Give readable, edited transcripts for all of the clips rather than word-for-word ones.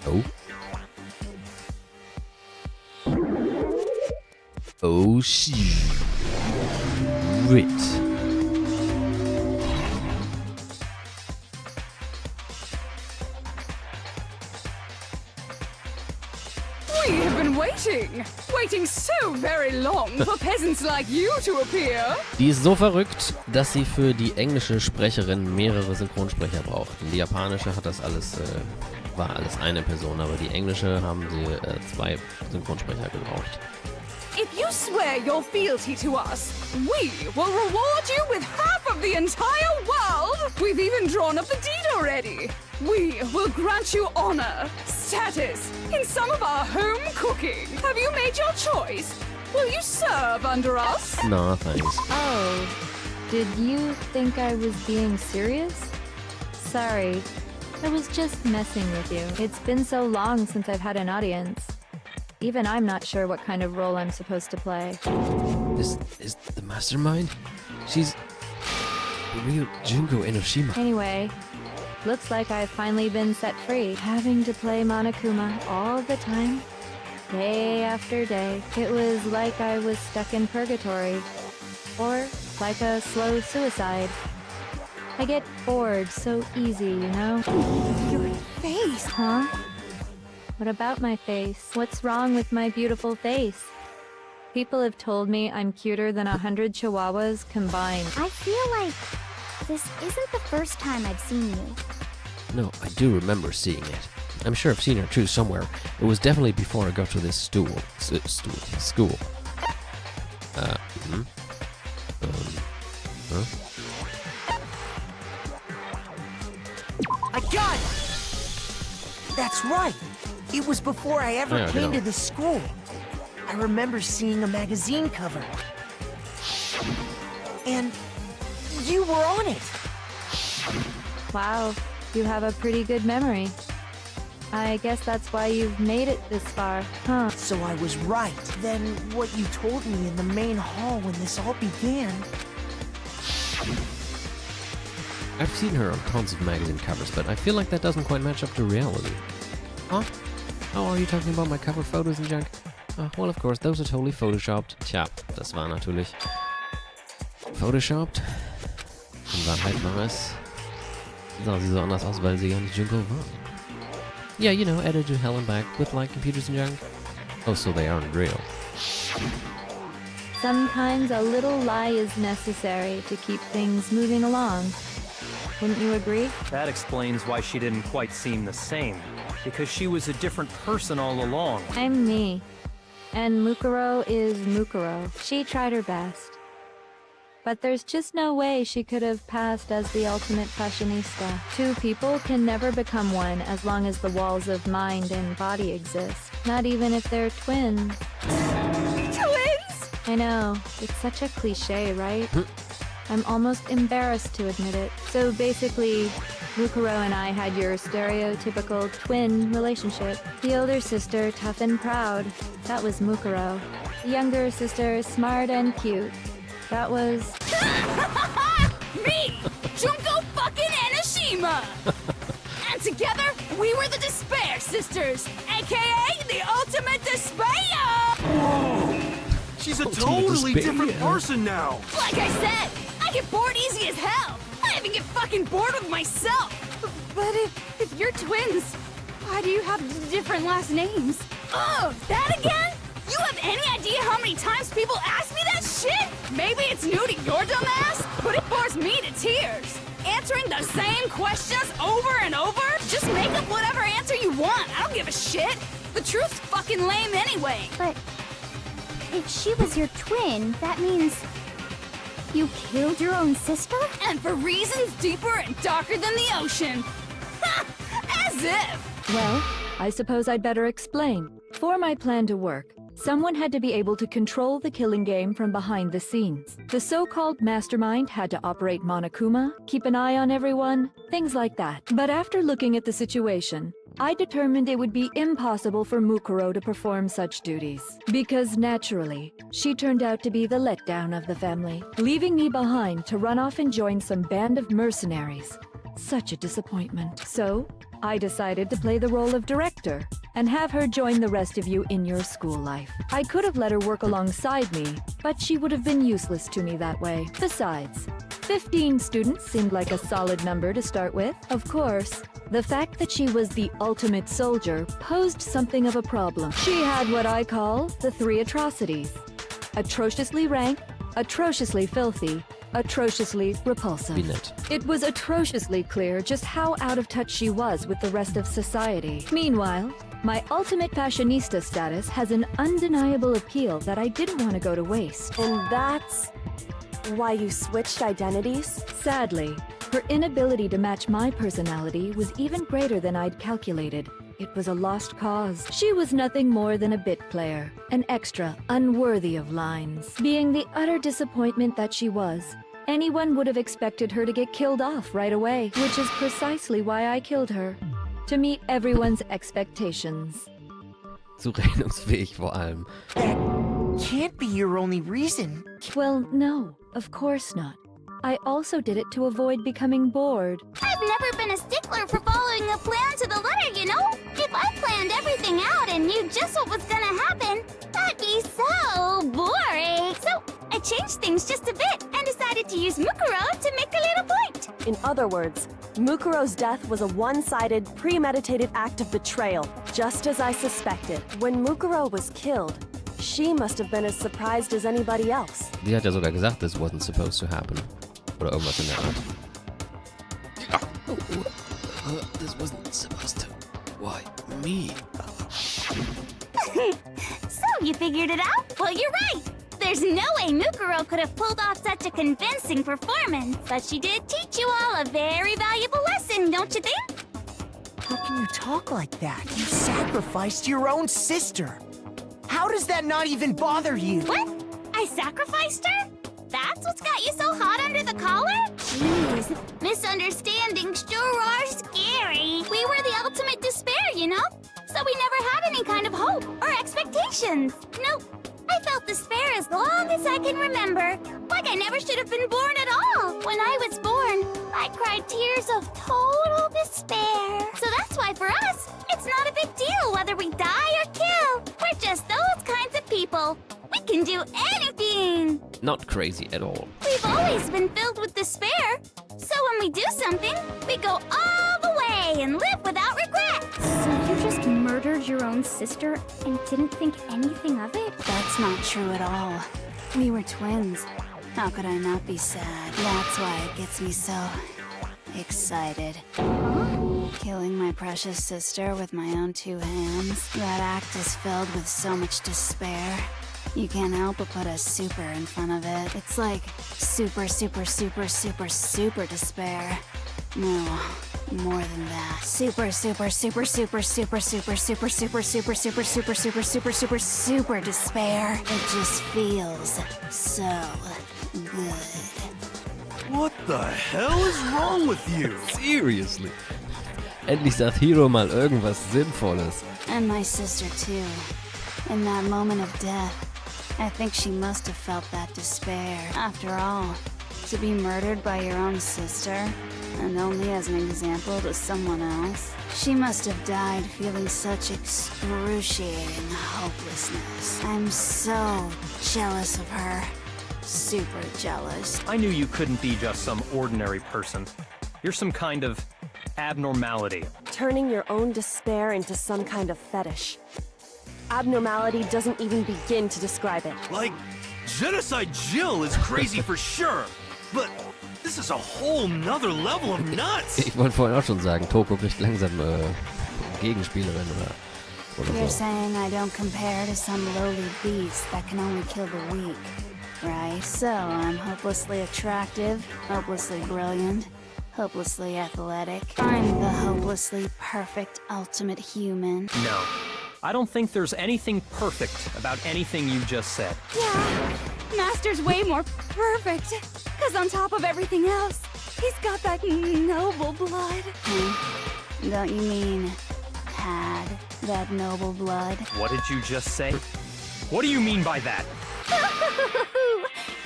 Oh. Oh shit. We have been waiting so very long for peasants like you to appear. Die ist so verrückt, dass sie für die englische Sprecherin mehrere Synchronsprecher braucht. Die japanische hat das alles, war alles eine Person, aber die englische haben sie 2 Synchronsprecher gebraucht. If you swear your fealty to us, we will reward you with half of the entire world. We've even drawn up the deed already. We will grant you honor, status, in some of our home cooking. Have you made your choice? Will you serve under us? No, thanks. Oh, did you think I was being serious? Sorry, I was just messing with you. It's been so long since I've had an audience. Even I'm not sure what kind of role I'm supposed to play. This is the mastermind? She's the real Junko Enoshima. Anyway, looks like I've finally been set free. Having to play Monokuma all the time, day after day. It was like I was stuck in purgatory. Or like a slow suicide. I get bored so easy, you know? Your face. Huh? What about my face? What's wrong with my beautiful face? People have told me I'm cuter than 100 chihuahuas combined. I feel like this isn't the first time I've seen you. No, I do remember seeing it. I'm sure I've seen her too somewhere. It was definitely before I got to this school. Huh? I got it! That's right! It was before I ever came to this school. I remember seeing a magazine cover. And you were on it! Wow, you have a pretty good memory. I guess that's why you've made it this far, huh? So I was right. Then what you told me in the main hall when this all began... I've seen her on tons of magazine covers, but I feel like that doesn't quite match up to reality. Huh? Oh, are you talking about my cover photos and junk? Oh, well, of course, those are totally photoshopped. Tja, das war natürlich photoshopped. In Wahrheit war es... sah sie so anders aus, weil sie gar nicht Junko war. Yeah, you know, edited to hell and back with, like, computers and junk. Oh, so they aren't real. Sometimes a little lie is necessary to keep things moving along. Wouldn't you agree? That explains why she didn't quite seem the same. Because she was a different person all along. I'm me. And Mukuro is Mukuro. She tried her best. But there's just no way she could have passed as the ultimate fashionista. 2 people can never become one as long as the walls of mind and body exist. Not even if they're twins. Twins? I know, it's such a cliche, right? I'm almost embarrassed to admit it. So basically, Mukuro and I had your stereotypical twin relationship. The older sister, tough and proud. That was Mukuro. The younger sister, smart and cute. That was... Me! Junko fucking Enoshima! And together, we were the Despair Sisters, aka the Ultimate Despair! Whoa! She's a totally different person now! Like I said, I get bored easy as hell! I even get fucking bored with myself! But if you're twins, why do you have different last names? Oh, that again? You have any idea how many times people ask me that shit? Maybe it's new to your dumb ass, but it bores me to tears. Answering the same questions over and over? Just make up whatever answer you want. I don't give a shit. The truth's fucking lame anyway. But if she was your twin, that means you killed your own sister? And for reasons deeper and darker than the ocean. Ha! As if. Well, I suppose I'd better explain. For my plan to work, someone had to be able to control the killing game from behind the scenes. The so-called mastermind had to operate Monokuma, keep an eye on everyone, things like that. But after looking at the situation, I determined it would be impossible for Mukuro to perform such duties. Because naturally, she turned out to be the letdown of the family, leaving me behind to run off and join some band of mercenaries. Such a disappointment. So, I decided to play the role of director and have her join the rest of you in your school life. I could have let her work alongside me, but she would have been useless to me that way. Besides, 15 students seemed like a solid number to start with. Of course, the fact that she was the ultimate soldier posed something of a problem. She had what I call the 3 atrocities. Atrociously rank, atrociously filthy, atrociously repulsive. Wie nett. It was atrociously clear just how out of touch she was with the rest of society. Meanwhile, my ultimate fashionista status has an undeniable appeal that I didn't want to go to waste. And that's why you switched identities? Sadly, her inability to match my personality was even greater than I'd calculated. It was a lost cause. She was nothing more than a bit player, an extra unworthy of lines. Being the utter disappointment that she was, anyone would have expected her to get killed off right away, which is precisely why I killed her. To meet everyone's expectations. Zurechnungsfähig vor allem. That can't be your only reason. Well, no, of course not. I also did it to avoid becoming bored. I've never been a stickler for following a plan to the letter, you know? If I planned everything out and knew just what was gonna happen, that'd be so boring. So I changed things just a bit and decided to use Mukuro to make a little point. In other words, Mukuro's death was a one-sided, premeditated act of betrayal, just as I suspected. When Mukuro was killed, she must have been as surprised as anybody else. Die hat ja sogar gesagt, this wasn't supposed to happen. Oder irgendwas in der Art. This wasn't supposed to. Why me? So you figured it out? Well, you're right. There's no way Mukuro could have pulled off such a convincing performance. But she did teach you all a very valuable lesson, don't you think? How can you talk like that? You sacrificed your own sister. How does that not even bother you? What? I sacrificed her? That's what's got you so hot under the collar? Jeez, misunderstandings sure are scary. We were the ultimate despair, you know? So we never had any kind of hope or expectations. Nope. I felt despair as long as I can remember. Like I never should have been born at all. When I was born, I cried tears of total despair. So that's why for us, it's not a big deal whether we die or kill. We're just those kinds of people. We can do anything. Not crazy at all. We've always been filled with despair. So when we do something, we go all the way and live without regret. So you just murdered your own sister and didn't think anything of it? That's not true at all. We were twins. How could I not be sad? That's why it gets me so excited. Killing my precious sister with my own 2 hands. That act is filled with so much despair. You can't help but put a super in front of it. It's like super, super, super, super, super despair. No, more than that. Super, super, super, super, super, super, super, super, super, super, super, super, super, super, super despair. It just feels so good. What the hell is wrong with you? Seriously. Endlich sagt Hiro mal irgendwas Sinnvolles. And my sister too. In that moment of death, I think she must have felt that despair. After all, to be murdered by your own sister, and only as an example to someone else, she must have died feeling such excruciating hopelessness. I'm so jealous of her. Super jealous. I knew you couldn't be just some ordinary person. You're some kind of abnormality. Turning your own despair into some kind of fetish. Abnormality doesn't even begin to describe it. Like, Genocide Jill is crazy for sure, but this is a whole nother level of nuts. Ich wollte vorhin auch schon sagen, Toko kriegt langsam Gegenspielerin oder You're so. saying I don't compare to some lowly beast that can only kill the weak, right? So I'm hopelessly attractive, hopelessly brilliant, hopelessly athletic. I'm the hopelessly perfect ultimate human. No. I don't think there's anything perfect about anything you just said. Yeah, Master's way more perfect. Because on top of everything else, he's got that noble blood. Don't you mean had that noble blood? What did you just say? What do you mean by that?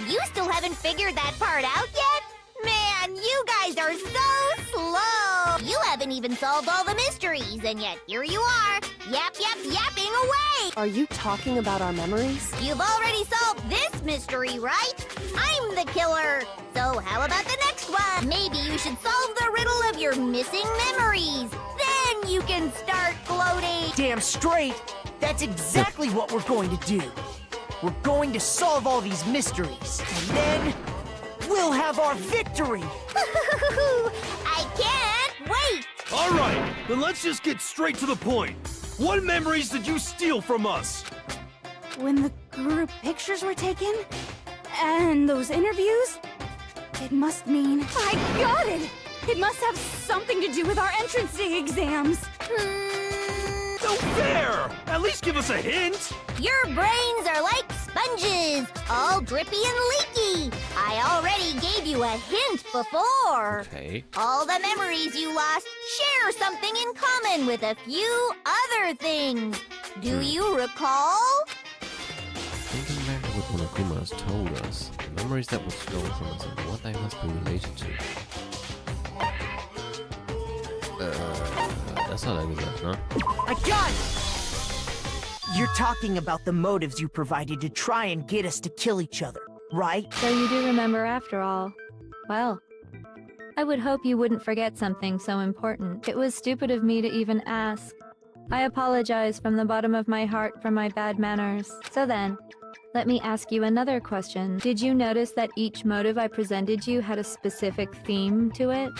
You still haven't figured that part out yet? Man, you guys are so slow! You haven't even solved all the mysteries, and yet here you are, yapping away! Are you talking about our memories? You've already solved this mystery, right? I'm the killer! So how about the next one? Maybe you should solve the riddle of your missing memories. Then you can start gloating! Damn straight! That's exactly what we're going to do. We're going to solve all these mysteries, and then we'll have our victory! I can't wait! All right, then let's just get straight to the point. What memories did you steal from us? When the group pictures were taken? And those interviews? It must mean... I got it! It must have something to do with our entrance exams. No fair! At least give us a hint! Your brains are like sponges, all drippy and leaky. I already gave you a hint before. Okay. All the memories you lost share something in common with a few other things. Do you recall? Thinking back to what Monokuma has told us, the memories that were stolen from us and what they must be related to. That's not like that, huh? I got it! You're talking about the motives you provided to try and get us to kill each other, right? So you do remember after all. Well, I would hope you wouldn't forget something so important. It was stupid of me to even ask. I apologize from the bottom of my heart for my bad manners. So then, let me ask you another question. Did you notice that each motive I presented you had a specific theme to it?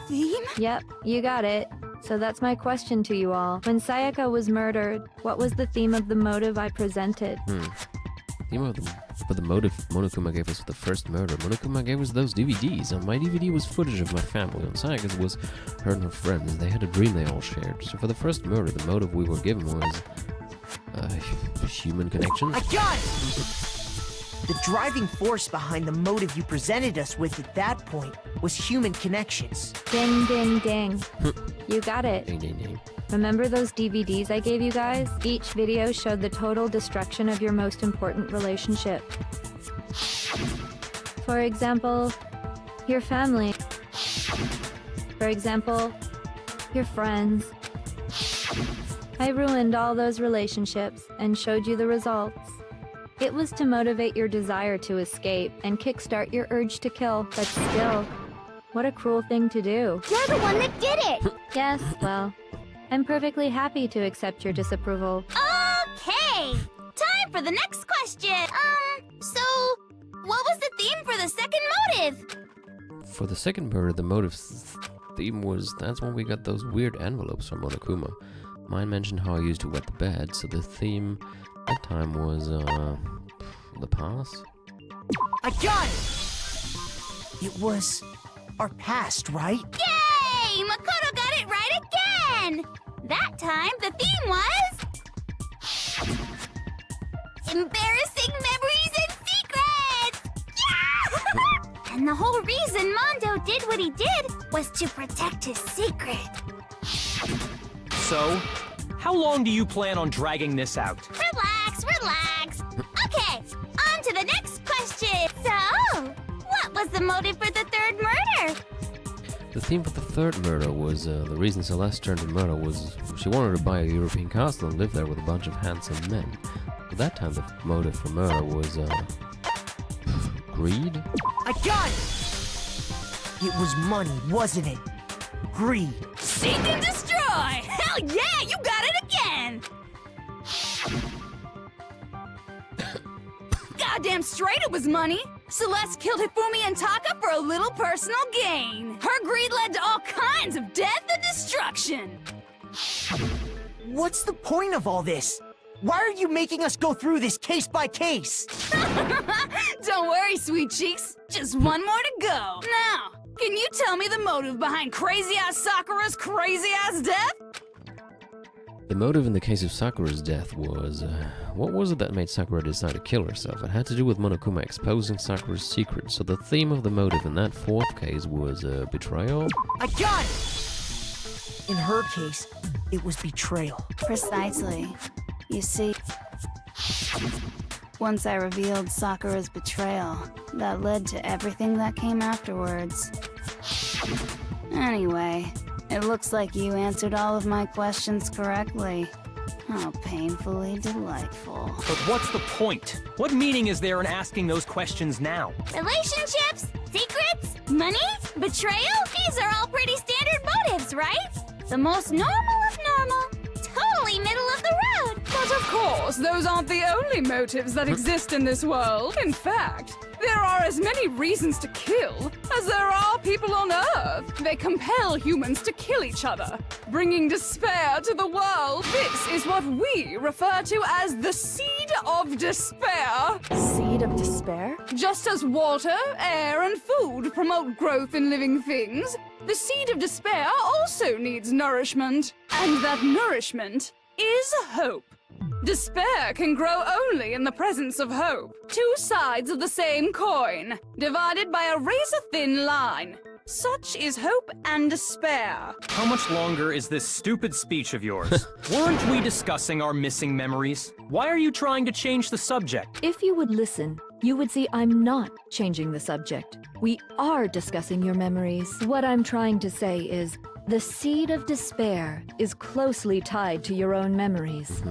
Theme? Yep, you got it. So that's my question to you all. When Sayaka was murdered, what was the theme of the motive I presented? But the motive Monokuma gave us for the first murder. Monokuma gave us those DVDs. On my DVD was footage of my family. On Sayaka's was her and her friends. They had a dream they all shared. So for the first murder, the motive we were given was... human connection? I got it! The driving force behind the motive you presented us with at that point was human connections. Ding, ding, ding. You got it. Ding, ding, ding. Remember those DVDs I gave you guys? Each video showed the total destruction of your most important relationship. For example, your family. For example, your friends. I ruined all those relationships and showed you the results. It was to motivate your desire to escape and kickstart your urge to kill, but still, what a cruel thing to do. You're the one that did it! Yes, well, I'm perfectly happy to accept your disapproval. Okay! Time for the next question! So, what was the theme for the second motive? For the second murder, the motive theme was... That's when we got those weird envelopes from Monokuma. Mine mentioned how I used to wet the bed, so the theme that time was, the past? I got it! It was our past, right? Yay! Makoto got it right again! That time, the theme was... embarrassing memories and secrets! Yeah! And the whole reason Mondo did what he did was to protect his secret. So, how long do you plan on dragging this out? Relax. Okay, on to the next question. So, what was the motive for the third murder? The theme for the third murder was, the reason Celeste turned to murder was she wanted to buy a European castle and live there with a bunch of handsome men. At that time, the motive for murder was, greed? I got it! It was money, wasn't it? Greed. Seek and destroy! Hell yeah, you got it again! Goddamn straight it was money! Celeste killed Hifumi and Taka for a little personal gain. Her greed led to all kinds of death and destruction. What's the point of all this? Why are you making us go through this case by case? Don't worry, sweet cheeks. Just one more to go. Now, can you tell me the motive behind crazy-ass Sakura's crazy-ass death? The motive in the case of Sakura's death was, what was it that made Sakura decide to kill herself? It had to do with Monokuma exposing Sakura's secret, so the theme of the motive in that fourth case was, betrayal? I got it! In her case, it was betrayal. Precisely. You see, once I revealed Sakura's betrayal, that led to everything that came afterwards. Anyway, It looks like you answered all of my questions correctly. How painfully delightful. But what's the point? What meaning is there in asking those questions now? Relationships? Secrets? Money? Betrayal? These are all pretty standard motives, right? The most normal of normal. Totally middle of the road. But of course, those aren't the only motives that exist in this world. In fact, there are as many reasons to kill as there are people on Earth. They compel humans to kill each other, bringing despair to the world. This is what we refer to as the seed of despair. Seed of despair? Just as water, air, and food promote growth in living things, the seed of despair also needs nourishment. And that nourishment is hope. Despair can grow only in the presence of hope. Two sides of the same coin, divided by a razor-thin line. Such is hope and despair. How much longer is this stupid speech of yours? Weren't we discussing our missing memories? Why are you trying to change the subject? If you would listen, you would see I'm not changing the subject. We are discussing your memories. What I'm trying to say is, the seed of despair is closely tied to your own memories.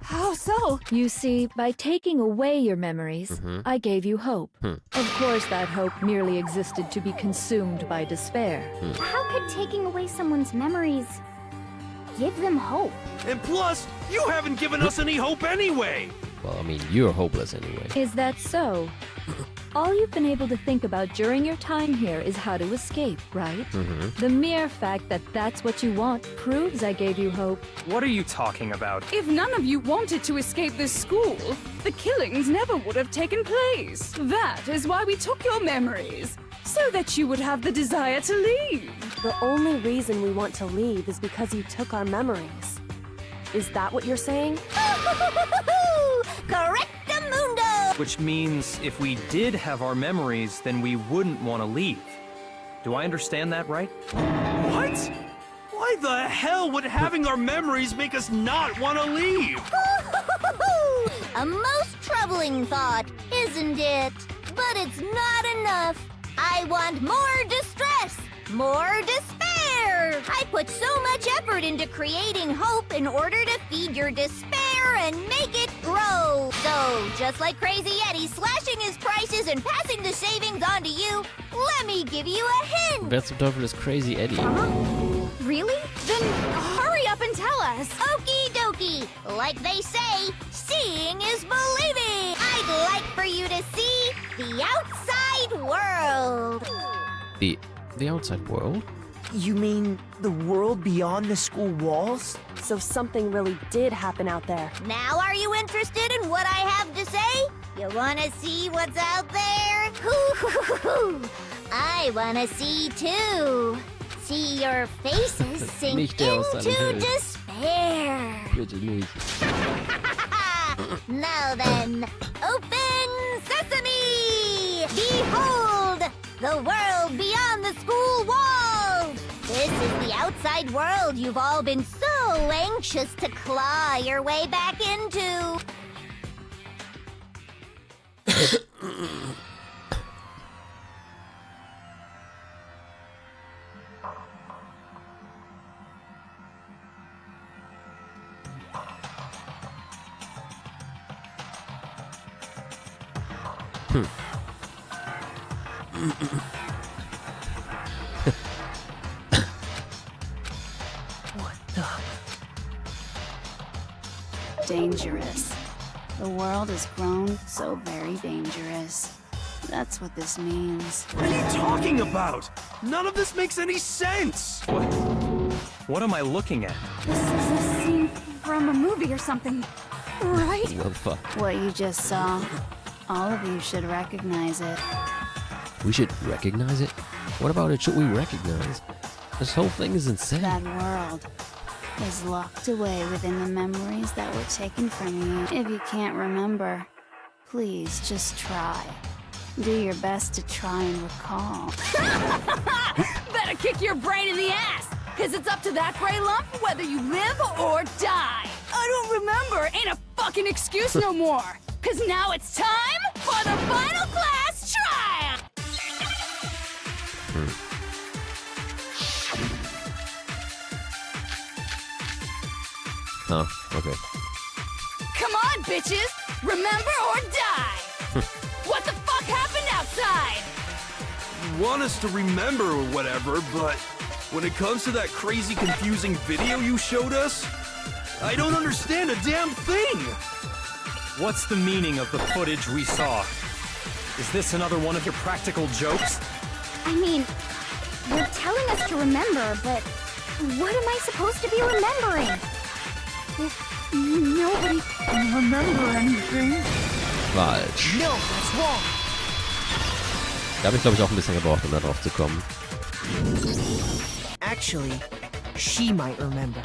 How so? You see, by taking away your memories, I gave you hope. Of course, that hope merely existed to be consumed by despair. How could taking away someone's memories give them hope? And plus, you haven't given us any hope anyway. Well, I mean, you're hopeless anyway. Is that so? All you've been able to think about during your time here is how to escape, right? The mere fact that that's what you want proves I gave you hope. What are you talking about? If none of you wanted to escape this school, the killings never would have taken place. That is why we took your memories, so that you would have the desire to leave. The only reason we want to leave is because you took our memories. Is that what you're saying? Correctamundo! Which means if we did have our memories, then we wouldn't want to leave. Do I understand that right? What? Why the hell would having our memories make us not want to leave? A most troubling thought, isn't it? But it's not enough. I want more distress, more despair. I put so much effort into creating hope in order to feed your despair and make it grow. So, just like Crazy Eddie slashing his prices and passing the savings on to you, let me give you a hint. Verzweiflung is Crazy Eddie. Really? Then hurry up and tell us. Okie dokie. Like they say, seeing is believing. I'd like for you to see the outside world. The outside world? You mean the world beyond the school walls? So something really did happen out there. Now are you interested in what I have to say? You wanna see what's out there? I wanna see too. See your faces sink Nicht der aus seinem into Bild. despair. Bitte nicht. Now then, open sesame! Behold, the world beyond the school walls! This is the outside world you've all been so anxious to claw your way back into. What the? Dangerous. The world has grown so very dangerous. That's what this means. What are you talking about? None of this makes any sense. What am I looking at? This is a scene from a movie or something, right? Well, fuck. What you just saw, all of you should recognize it. We should recognize it? What about it should we recognize? This whole thing is insane. That world is locked away within the memories that were taken from you. If you can't remember, please just try. Do your best to try and recall. Better kick your brain in the ass, cause it's up to that gray lump whether you live or die. I don't remember ain't a fucking excuse no more, cause now it's time for the final class trial. Huh, okay. Come on, bitches! Remember or die! What the fuck happened outside? You want us to remember or whatever, but when it comes to that crazy, confusing video you showed us, I don't understand a damn thing! What's the meaning of the footage we saw? Is this another one of your practical jokes? I mean, you're telling us to remember, but what am I supposed to be remembering? If nobody can remember anything. Falsch. No, that's wrong. Da habe ich, glaube ich, auch ein bisschen gebraucht, um da drauf zu kommen. Actually, she might remember.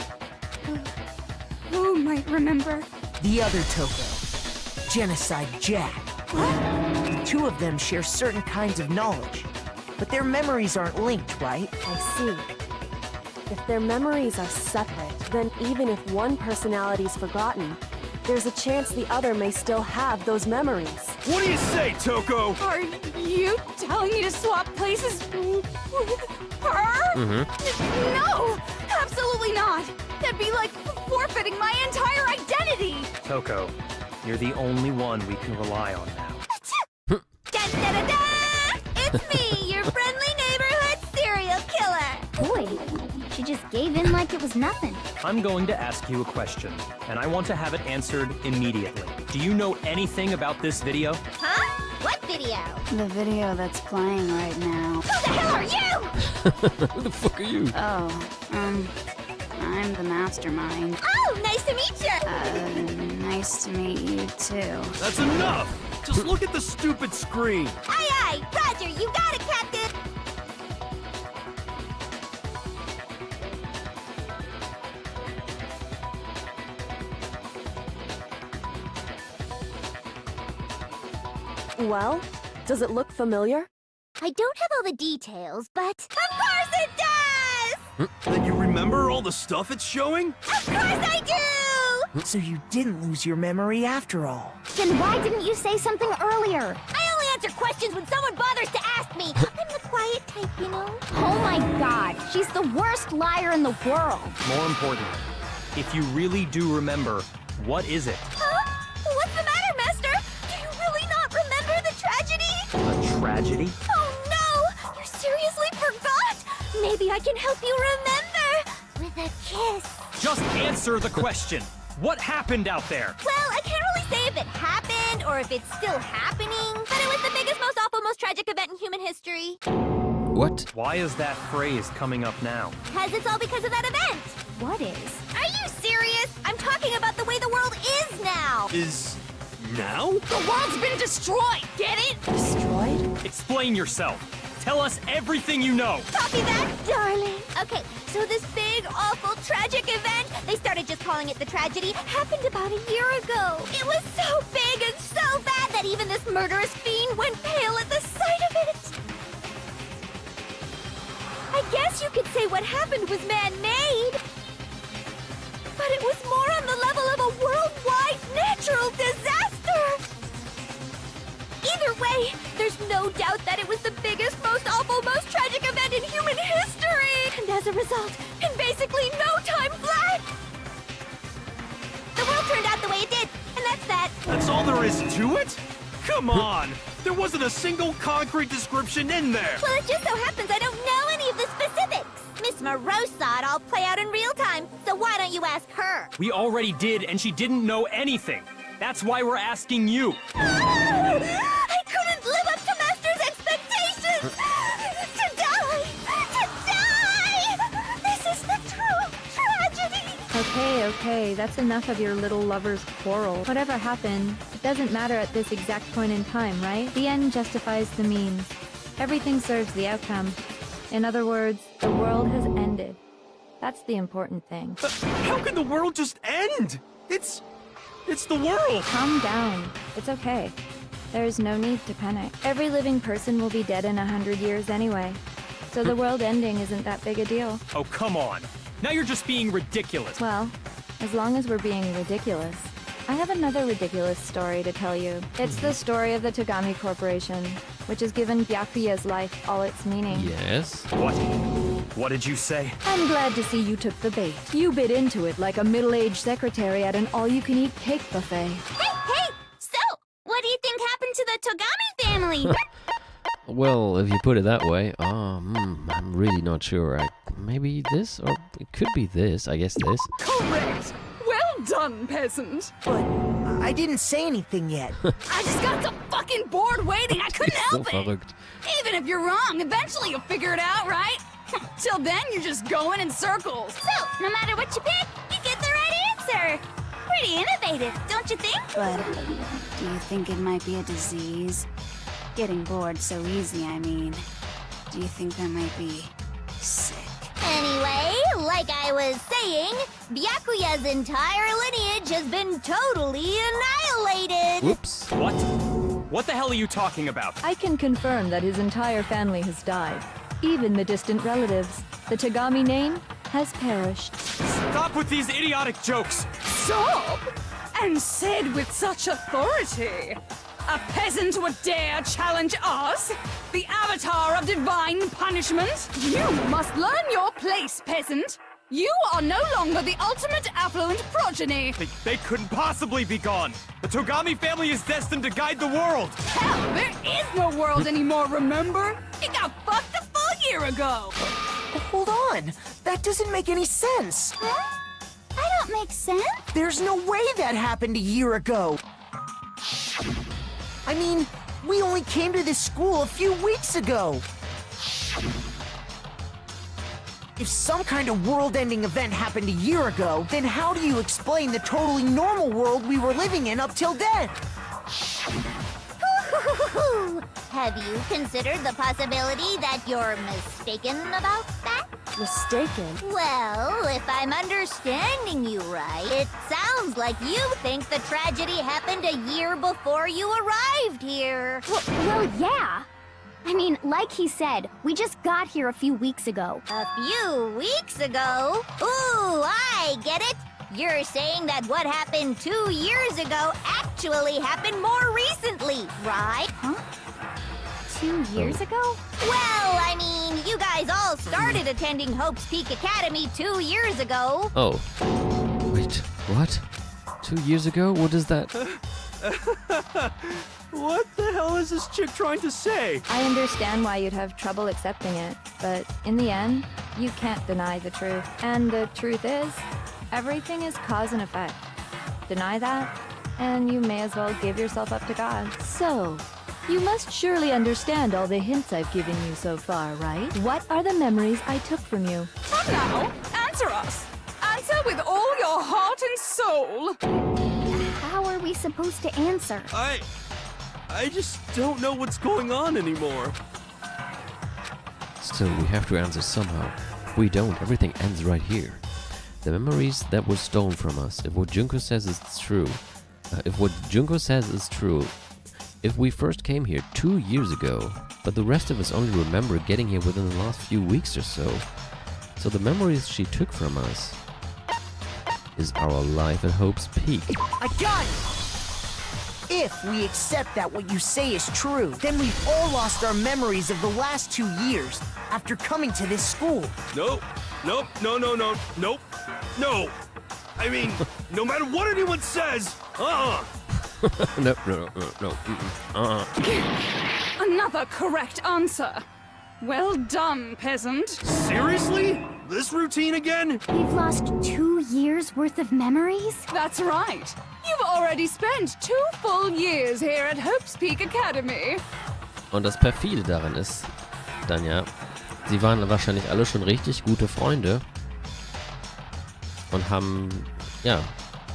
Who might remember? The other Toko. Genocide Jack. The two of them share certain kinds of knowledge, but their memories aren't linked, right? I see. If their memories are separate, then even if one personality's forgotten, there's a chance the other may still have those memories. What do you say, Toko? Are you telling me to swap places with her? No! Absolutely not! That'd be like forfeiting my entire identity! Toko, you're the only one we can rely on now. Da-da-da-da! It's me, your friendly neighborhood serial killer! Boy, she just gave in like it was nothing. I'm going to ask you a question, and I want to have it answered immediately. Do you know anything about this video? Huh? What video? The video that's playing right now. Who the hell are you? Who the fuck are you? Oh, I'm the mastermind. Oh, nice to meet you! Nice to meet you too. That's enough! Just look at the stupid screen! Aye, aye! Roger, you got it, Captain! Well, does it look familiar? I don't have all the details, but... Of course it does! Then you remember all the stuff it's showing? Of course I do! So you didn't lose your memory after all. Then why didn't you say something earlier? I only answer questions when someone bothers to ask me. I'm the quiet type, you know? Oh my god, she's the worst liar in the world. More importantly, if you really do remember, what is it? Huh? What's the matter, Master? Do you really not remember the tragedy? A tragedy? Oh no! You seriously forgot? Maybe I can help you remember with a kiss. Just answer the question. What happened out there? Well, I can't really say if it happened or if it's still happening, but it was the biggest, most awful, most tragic event in human history. What? Why is that phrase coming up now? Because it's all because of that event. What is? Are you serious? I'm talking about the way the world is now. Is... now? The world's been destroyed, get it? Destroyed? Explain yourself. Tell us everything you know. Copy that, darling. Okay, so this big, awful, tragic event, they started just calling it the tragedy, happened about a year ago. It was so big and so bad that even this murderous fiend went pale at the sight of it. I guess you could say what happened was man-made. But it was more on the level of a worldwide natural disaster. Either way, there's no doubt that it was the biggest, most awful, most tragic event in human history! And as a result, in basically no time flat, the world turned out the way it did, and that's that. That's all there is to it? Come on! There wasn't a single concrete description in there! Well, it just so happens I don't know any of the specifics. Miss Moreau saw it all play out in real time, so why don't you ask her? We already did, and she didn't know anything. That's why we're asking you. I couldn't live up to Master's expectations! To die! To die! This is the true tragedy! Okay, that's enough of your little lover's quarrel. Whatever happened, it doesn't matter at this exact point in time, right? The end justifies the means. Everything serves the outcome. In other words, the world has ended. That's the important thing. How can the world just end? It's the world! Calm down. It's okay. There's no need to panic. Every living person will be dead in 100 years anyway. So the world ending isn't that big a deal. Oh, come on. Now you're just being ridiculous. Well, as long as we're being ridiculous. I have another ridiculous story to tell you. It's the story of the Togami Corporation, which has given Byakuya's life all its meaning. Yes? What? What did you say? I'm glad to see you took the bait. You bit into it like a middle-aged secretary at an all-you-can-eat cake buffet. Hey! So, what do you think happened to the Togami family? Well, if you put it that way, I'm really not sure. Maybe this, or it could be this. I guess this. Correct! Well done, peasant! But I didn't say anything yet. I just got so fucking bored waiting, I couldn't So help it! verrückt. Even if you're wrong, eventually you'll figure it out, right? Till then, you're just going in circles. So, no matter what you pick, you get the right answer. Pretty innovative, don't you think? But do you think it might be a disease? Getting bored so easy, I mean. Do you think that might be sick? Anyway, like I was saying, Byakuya's entire lineage has been totally annihilated. Whoops. What? What the hell are you talking about? I can confirm that his entire family has died. Even the distant relatives. The Togami name has perished. Stop with these idiotic jokes! Stop! And said with such authority. A peasant would dare challenge us? The avatar of divine punishment? You must learn your place, peasant. You are no longer the ultimate affluent progeny. They couldn't possibly be gone! The Togami family is destined to guide the world! Hell, there is no world anymore, remember? It got fucked a full year ago. Hold on. That doesn't make any sense. Huh? I don't make sense. There's no way that happened a year ago. I mean, we only came to this school a few weeks ago. If some kind of world-ending event happened a year ago, then how do you explain the totally normal world we were living in up till then? Have you considered the possibility that you're mistaken about that? Mistaken? Well, if I'm understanding you right, it sounds like you think the tragedy happened a year before you arrived here. Well, yeah. I mean, like he said, we just got here a few weeks ago. A few weeks ago? Ooh, I get it. You're saying that what happened 2 years ago actually happened more recently, right? Huh? 2 years ago? Well, I mean, you guys all started attending Hope's Peak Academy 2 years ago. Oh. Wait, what? 2 years ago? What is that? What the hell is this chick trying to say? I understand why you'd have trouble accepting it, but in the end, you can't deny the truth. And the truth is, everything is cause and effect. Deny that, and you may as well give yourself up to God. So, you must surely understand all the hints I've given you so far, right? What are the memories I took from you? Come now, answer us. Answer with all your heart and soul. How are we supposed to answer? I just don't know what's going on anymore. Still, we have to answer somehow. If we don't, everything ends right here. The memories that were stolen from us. If what Junko says is true, if we first came here 2 years ago, but the rest of us only remember getting here within the last few weeks or so. So the memories she took from us is our life at Hope's Peak. I got it! If we accept that what you say is true, then we've all lost our memories of the last 2 years after coming to this school. Nope. No. I mean, no matter what anyone says, No. Another correct answer. Well done, peasant. Seriously? This routine again? We've lost 2 years worth of memories? That's right. You've already spent 2 full years here at Hope's Peak Academy. Und das Perfide daran ist, dann ja, sie waren wahrscheinlich alle schon richtig gute Freunde und haben, ja,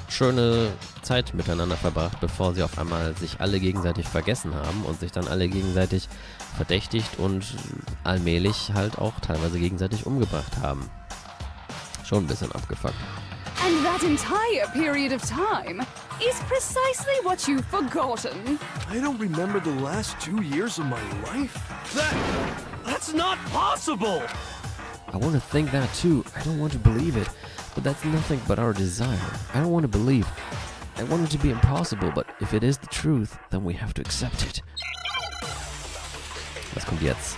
schöne Zeit miteinander verbracht, bevor sie auf einmal sich alle gegenseitig vergessen haben und sich dann alle gegenseitig verdächtigt und allmählich halt auch teilweise gegenseitig umgebracht haben. Schon ein bisschen abgefuckt. And that entire period of time is precisely what you've forgotten. I don't remember the last 2 years of my life. That's not possible! I want to think that too. I don't want to believe it, but that's nothing but our desire. I don't want to believe. I want it to be impossible, but if it is the truth, then we have to accept it. Was kommt jetzt?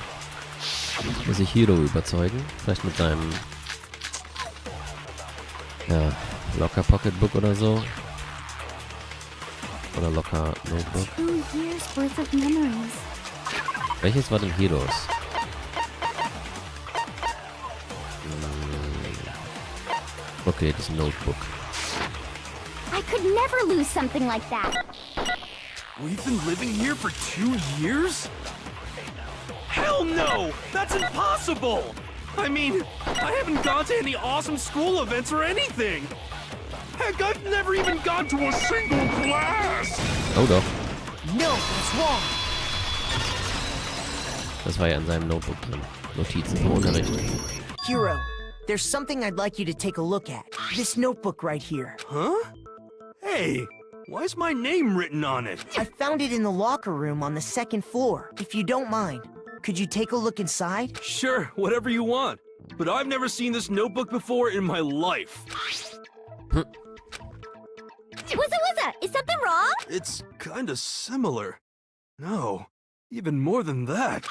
Muss ich Hiro überzeugen? Vielleicht mit seinem... Ja, Locker Pocketbook oder so. Oder Locker Notebook. 2 years worth of memories. Welches war denn Hiros? Okay, das Notebook. I could never lose something like that. We've been living here for 2 years? Hell no! That's impossible! I mean, I haven't gone to any awesome school events or anything! Heck, I've never even gone to a single class! Oh doch. No, that's wrong. Das war ja in seinem Notebook drin. Notizen vom Unterricht. Hiro, there's something I'd like you to take a look at. This notebook right here. Huh? Hey, why is my name written on it? I found it in the locker room on the 2nd floor. If you don't mind, could you take a look inside? Sure, whatever you want. But I've never seen this notebook before in my life. What's is something wrong? It's kinda similar. No, even more than that.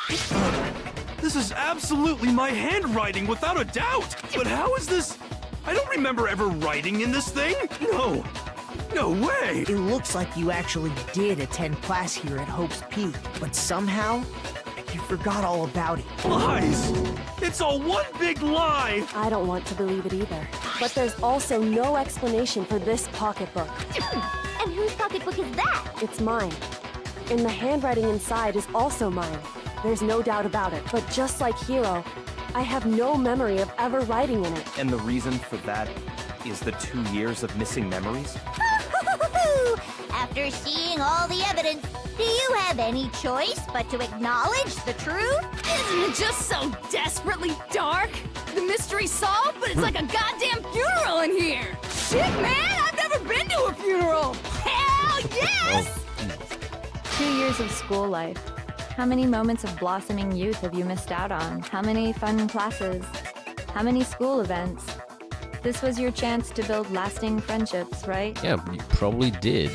This is absolutely my handwriting, without a doubt! But how is this? I don't remember ever writing in this thing! No! No way! It looks like you actually did attend class here at Hope's Peak, but somehow, you forgot all about it. Lies! It's all one big lie! I don't want to believe it either. But there's also no explanation for this pocketbook. And whose pocketbook is that? It's mine. And the handwriting inside is also mine. There's no doubt about it. But just like Hiro, I have no memory of ever writing in it. And the reason for that is the 2 years of missing memories? After seeing all the evidence, do you have any choice but to acknowledge the truth? Isn't it just so desperately dark? The mystery's solved, but it's like a goddamn funeral in here! Shit, man! I've never been to a funeral! Hell yes! 2 years of school life. How many moments of blossoming youth have you missed out on? How many fun classes? How many school events? This was your chance to build lasting friendships, right? Yeah, you probably did.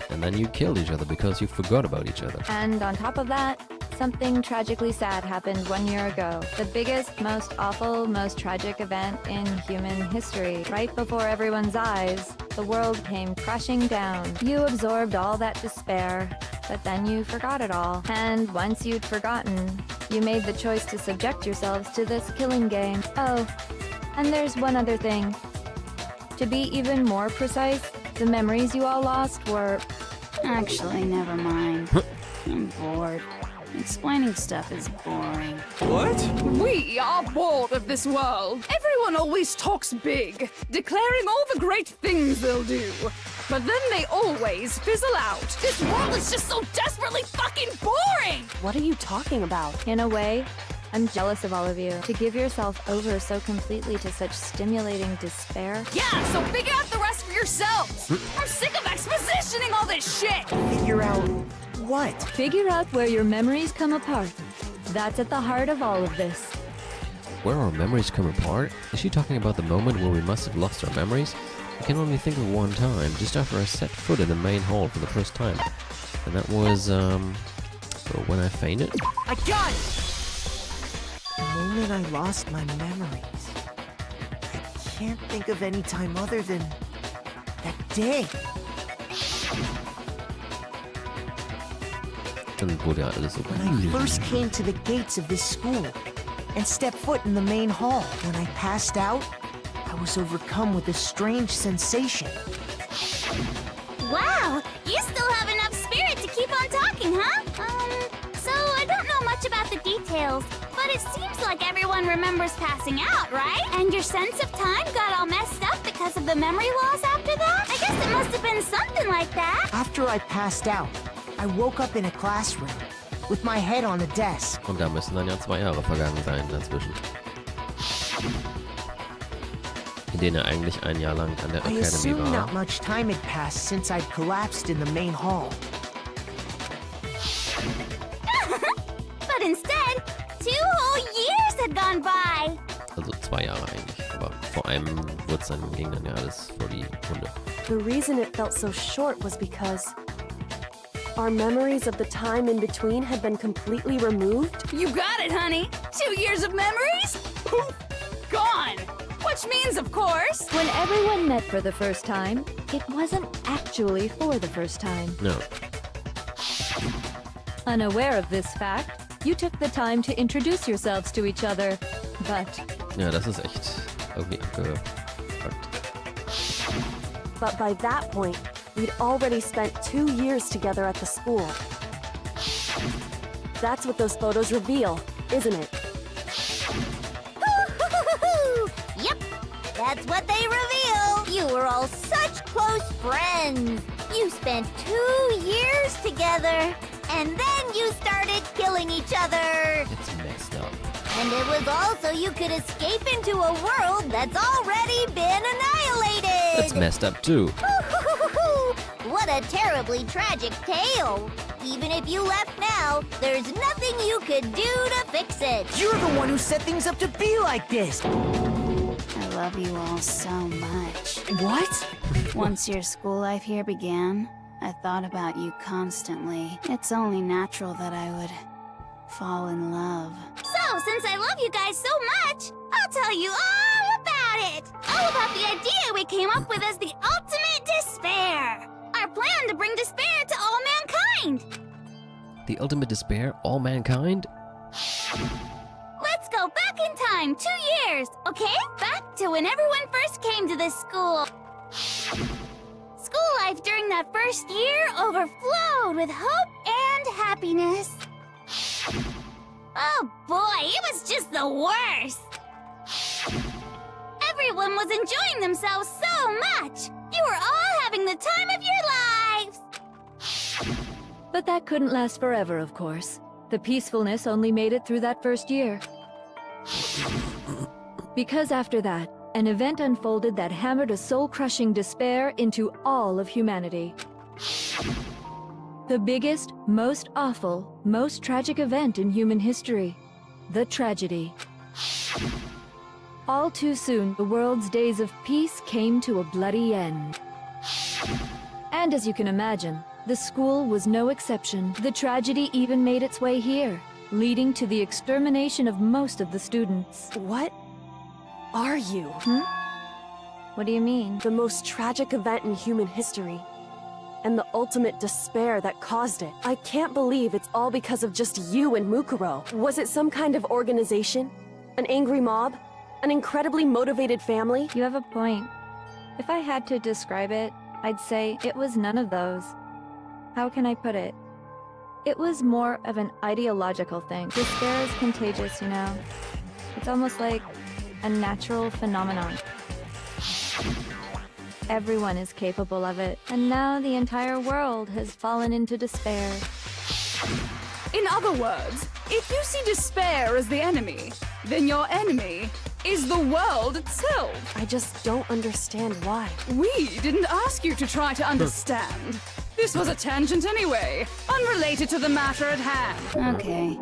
And then you killed each other because you forgot about each other. And on top of that, something tragically sad happened 1 year ago. The biggest, most awful, most tragic event in human history. Right before everyone's eyes, the world came crashing down. You absorbed all that despair, but then you forgot it all. And once you'd forgotten, you made the choice to subject yourselves to this killing game. Oh, and there's one other thing. To be even more precise, the memories you all lost were... Actually, never mind. I'm bored. Explaining stuff is boring. What? We are bored of this world. Everyone always talks big, declaring all the great things they'll do. But then they always fizzle out. This world is just so desperately fucking boring! What are you talking about? In a way, I'm jealous of all of you. To give yourself over so completely to such stimulating despair. Yeah, so figure out the rest for yourselves! I'm sick of expositioning all this shit! Figure out what? Figure out where your memories come apart. That's at the heart of all of this. Where our memories come apart? Is she talking about the moment where we must have lost our memories? I can only think of one time, just after I set foot in the main hall for the first time. And that was, when I fainted? I got it! The moment I lost my memories. I can't think of any time other than that day. Dann wurde ja alles so When I first came to the gates of this school and stepped foot in the main hall, when I passed out, I was overcome with a strange sensation. Wow, you still have enough spirit to keep on talking, huh? So I don't know much about the details, but it seems like everyone remembers passing out, right? And your sense of time got all messed up because of the memory loss after that? I guess it must have been something like that. After I passed out, I woke up in a classroom with my head on a desk. Und da müssen dann ja 2 Jahre vergangen sein dazwischen. In denen er eigentlich ein Jahr lang an der I Academy assume war. not much time had passed since I'd collapsed in the main hall. But instead, 2 whole years had gone by. Also 2 Jahre eigentlich. Aber vor allem ging dann ja alles vor die Hunde. The reason it felt so short was because our memories of the time in between had been completely removed. You got got it, honey. 2 years of memories? Poof! Gone! Which means, of course... When everyone met for the first time, it wasn't actually for the first time. No. Unaware of this fact, you took the time to introduce yourselves to each other, but... Ja, das ist echt irgendwie abgehört. But by that point, we'd already spent 2 years together at the school. That's what those photos reveal, isn't it? Yep, that's what they reveal. You were all such close friends. You spent 2 years together, and then you started killing each other. It's messed up. And it was all so you could escape into a world that's already been annihilated. That's messed up too. What a terribly tragic tale. Even if you left now, there's nothing you could do to fix it. You're the one who set things up to be like this! I love you all so much. What? Once your school life here began, I thought about you constantly. It's only natural that I would fall in love. So, since I love you guys so much, I'll tell you all about it. All about the idea we came up with as the ultimate despair. Our plan to bring despair to all mankind. The ultimate despair, all mankind? Let's go back in time 2 years, okay? Back to when everyone first came to this school. School life during that first year overflowed with hope and happiness. Oh boy, it was just the worst. Everyone was enjoying themselves so much. You were all having the time of your lives. But that couldn't last forever, of course. The peacefulness only made it through that first year. Because after that, an event unfolded that hammered a soul-crushing despair into all of humanity. The biggest, most awful, most tragic event in human history. The tragedy. All too soon, the world's days of peace came to a bloody end. And as you can imagine, the school was no exception. The tragedy even made its way here, leading to the extermination of most of the students. What are you? What do you mean? The most tragic event in human history. And the ultimate despair that caused it. I can't believe it's all because of just you and Mukuro. Was it some kind of organization? An angry mob? An incredibly motivated family? You have a point. If I had to describe it, I'd say it was none of those. How can I put it? It was more of an ideological thing. Despair is contagious, you know? It's almost like a natural phenomenon. Everyone is capable of it, and now the entire world has fallen into despair. In other words, if you see despair as the enemy, then your enemy is the world itself. I just don't understand why. We didn't ask you to try to understand. This was a tangent anyway, unrelated to the matter at hand. Okay,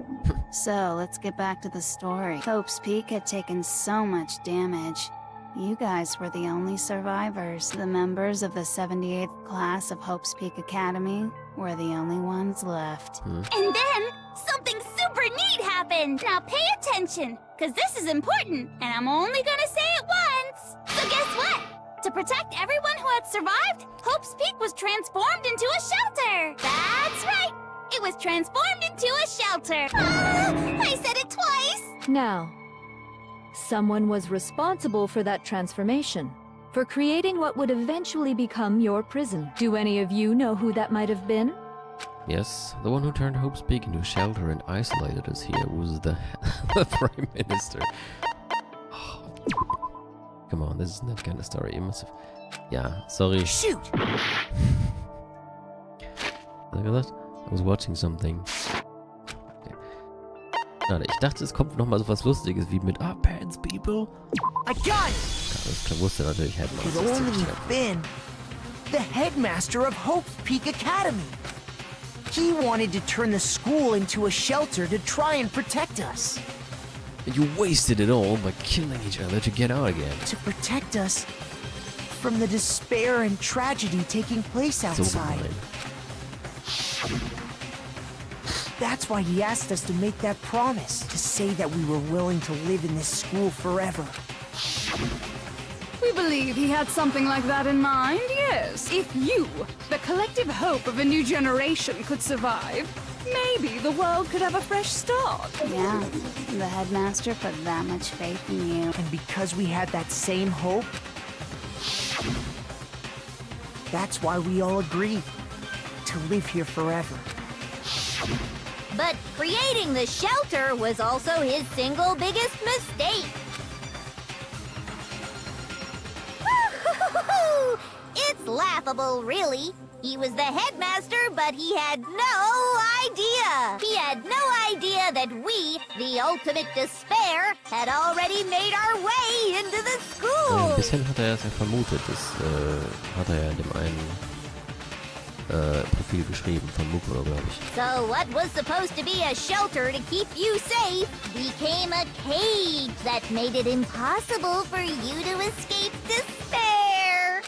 so let's get back to the story. Hope's Peak had taken so much damage. You guys were the only survivors. The members of the 78th class of Hope's Peak Academy were the only ones left. And then, something super neat happened. Now pay attention, because this is important, and I'm only gonna say it once. So guess what? To protect everyone who had survived, Hope's Peak was transformed into a shelter. That's right. It was transformed into a shelter. I said it twice. Now, someone was responsible for that transformation, for creating what would eventually become your prison. Do any of you know who that might have been? Yes, the one who turned Hope's Peak into a shelter and isolated us here was the Prime Minister. Come on, this isn't that kind of story. You must have... Yeah, sorry. Shoot! Look at that. I was watching something. Okay. Schade, ich dachte, es kommt nochmal so was Lustiges wie mit Pants, people. I got it! Das wusste natürlich Headmaster. Could only have been the headmaster of Hope's Peak Academy. He wanted to turn the school into a shelter to try and protect us. And you wasted it all by killing each other to get out again. To protect us from the despair and tragedy taking place So outside. gemein. That's why he asked us to make that promise, to say that we were willing to live in this school forever. We believe he had something like that in mind, yes. If you, the collective hope of a new generation, could survive, maybe the world could have a fresh start. Yeah, the headmaster put that much faith in you. And because we had that same hope, that's why we all agreed to live here forever. But creating the shelter was also his single biggest mistake. It's laughable, really. He was the headmaster, but he had no idea. He had no idea that we, the ultimate despair, had already made our way into the Ein school. bisschen hat er es ja vermutet, das hat er ja in dem einen Profil geschrieben von Mukuro, glaube ich. So what was supposed to be a shelter to keep you safe became a cage that made it impossible for you to escape despair.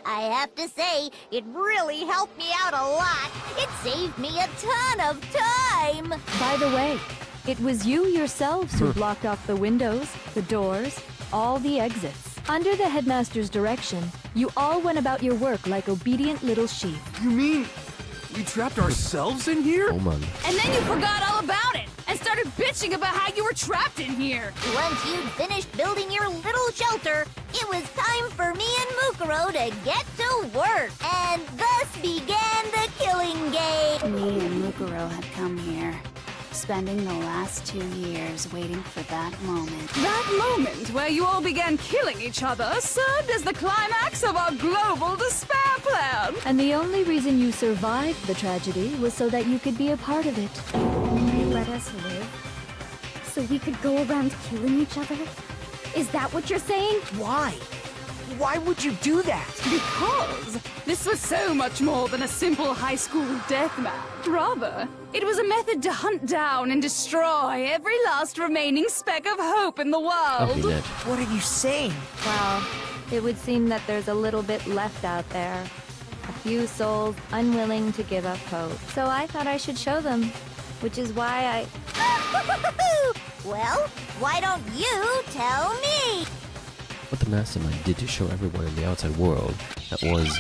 I have to say, it really helped me out a lot. It saved me a ton of time. By the way, it was you yourselves who blocked off the windows, the doors, all the exits. Under the headmaster's direction, you all went about your work like obedient little sheep. You mean we trapped ourselves in here? Oh Mann. And then you forgot all about it and started bitching about how you were trapped in here. Once you'd finished building your little shelter, it was time for me and Mukuro to get to work. And thus began the killing game. Me and Mukuro had come here, spending the last 2 years waiting for that moment. That moment where you all began killing each other served as the climax of our global despair plan. And the only reason you survived the tragedy was so that you could be a part of it. They let us live so we could go around killing each other? Is that what you're saying? Why? Why would you do that? Because this was so much more than a simple high school deathmatch. Rather, it was a method to hunt down and destroy every last remaining speck of hope in the Ach, wie world. nett. What are you saying? Well, it would seem that there's a little bit left out there. A few souls unwilling to give up hope. So I thought I should show them, which is why I... Well, why don't you tell me? What the mastermind did to show everyone in the outside world, that was